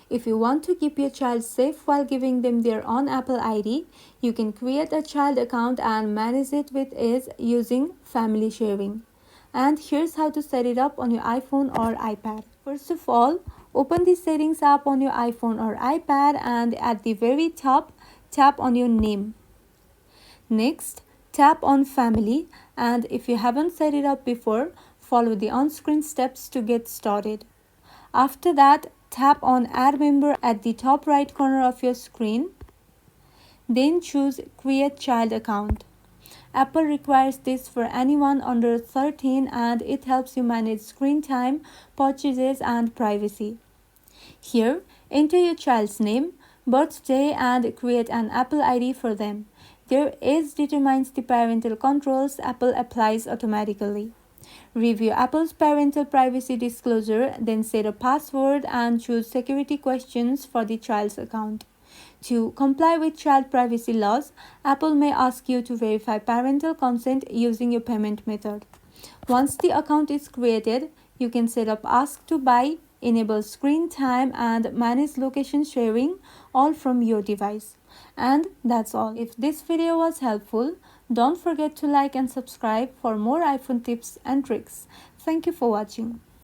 If you want to keep your child safe while giving them their own Apple ID, you can create a child account and manage it with ease using family sharing. And here's how to set it up on your iPhone or iPad. First of all, open the settings app on your iPhone or iPad and at the very top, tap on your name. Next, tap on family, and if you haven't set it up before, follow the on-screen steps to get started. After that, tap on add member at the top right corner of your screen. Then choose create child account. Apple requires this for anyone under 13 and it helps you manage screen time, purchases and privacy. Here, enter your child's name, birthday and create an Apple ID for them. Their age determines the parental controls Apple applies automatically. Review Apple's parental privacy disclosure, then set a password and choose security questions for the child's account. To comply with child privacy laws, Apple may ask you to verify parental consent using your payment method. Once the account is created, you can set up Ask to Buy, enable screen time, and manage location sharing all from your device. And that's all. If this video was helpful, don't forget to like and subscribe for more iPhone tips and tricks. Thank you for watching.